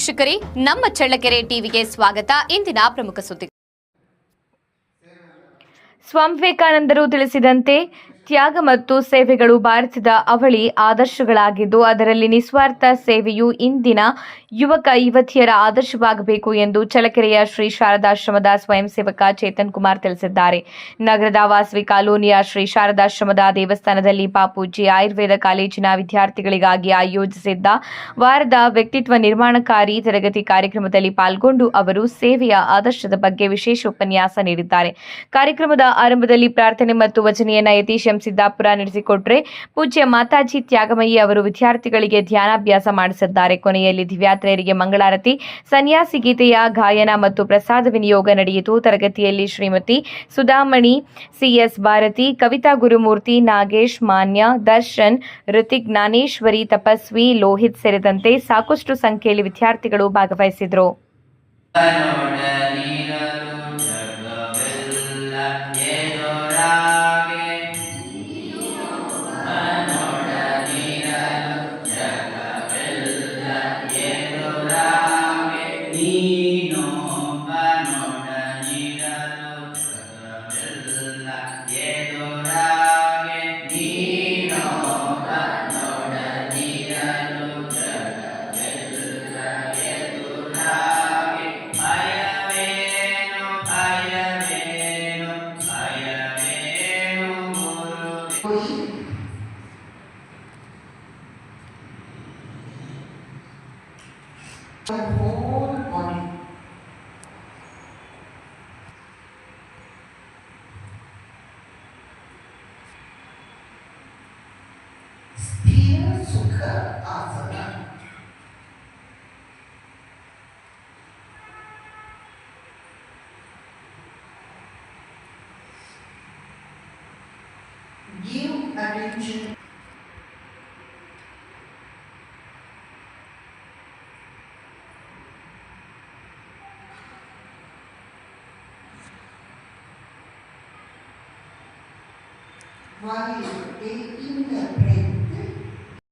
ವೀಕ್ಷಕರೇ, ನಮ್ಮ ಚಳ್ಳಕೆರೆ ಟಿವಿಗೆ ಸ್ವಾಗತ. ಇಂದಿನ ಪ್ರಮುಖ ಸುದ್ದಿ. ಸ್ವಾಮಿ ವಿವೇಕಾನಂದರು ತಿಳಿಸಿದಂತೆ ತ್ಯಾಗ ಮತ್ತು ಸೇವೆಗಳು ಭಾರತದ ಅವಳಿ ಆದರ್ಶಗಳಾಗಿದ್ದು, ಅದರಲ್ಲಿ ನಿಸ್ವಾರ್ಥ ಸೇವೆಯು ಇಂದಿನ ಯುವಕ ಯುವತಿಯರ ಆದರ್ಶವಾಗಬೇಕು ಎಂದು ಚಳ್ಳಕೆರೆಯ ಶ್ರೀ ಶಾರದಾಶ್ರಮದ ಸ್ವಯಂ ಸೇವಕ ಚೇತನ್ ಕುಮಾರ್ ತಿಳಿಸಿದ್ದಾರೆ. ನಗರದ ವಾಸವಿ ಕಾಲೋನಿಯ ಶ್ರೀ ಶಾರದಾಶ್ರಮದ ದೇವಸ್ಥಾನದಲ್ಲಿ ಬಾಪೂಜಿ ಆಯುರ್ವೇದ ಕಾಲೇಜಿನ ವಿದ್ಯಾರ್ಥಿಗಳಿಗಾಗಿ ಆಯೋಜಿಸಿದ್ದ ವಾರದ ವ್ಯಕ್ತಿತ್ವ ನಿರ್ಮಾಣಕಾರಿ ತರಗತಿ ಕಾರ್ಯಕ್ರಮದಲ್ಲಿ ಪಾಲ್ಗೊಂಡು ಅವರು ಸೇವೆಯ ಆದರ್ಶದ ಬಗ್ಗೆ ವಿಶೇಷ ಉಪನ್ಯಾಸ ನೀಡಿದ್ದಾರೆ. ಕಾರ್ಯಕ್ರಮದ ಆರಂಭದಲ್ಲಿ ಪ್ರಾರ್ಥನೆ ಮತ್ತು ವಚನೆಯನ್ನ ಯತೀಶ್ ಸಿದ್ದಾಪುರ ನಡೆಸಿಕೊಟ್ರೆ, ಪೂಜ್ಯ ಮಾತಾಜಿ ತ್ಯಾಗಮಯಿ ಅವರು ವಿದ್ಯಾರ್ಥಿಗಳಿಗೆ ಧ್ಯಾನಾಭ್ಯಾಸ ಮಾಡಿಸಿದ್ದಾರೆ. ಕೊನೆಯಲ್ಲಿ ದಿವ್ಯಾತ್ರೆಯರಿಗೆ ಮಂಗಳಾರತಿ, ಸನ್ಯಾಸಿ ಗೀತೆಯ ಗಾಯನ ಮತ್ತು ಪ್ರಸಾದ ವಿನಿಯೋಗ ನಡೆಯಿತು. ತರಗತಿಯಲ್ಲಿ ಶ್ರೀಮತಿ ಸುಧಾಮಣಿ, ಸಿಎಸ್ ಭಾರತಿ, ಕವಿತಾ ಗುರುಮೂರ್ತಿ, ನಾಗೇಶ್, ಮಾನ್ಯ, ದರ್ಶನ್, ಋತಿಕ್, ಜ್ಞಾನೇಶ್ವರಿ, ತಪಸ್ವಿ, ಲೋಹಿತ್ ಸೇರಿದಂತೆ ಸಾಕಷ್ಟು ಸಂಖ್ಯೆಯಲ್ಲಿ ವಿದ್ಯಾರ್ಥಿಗಳು ಭಾಗವಹಿಸಿದರು. My whole body. Sthira Sukha Asana. Give attention. While taking the breath,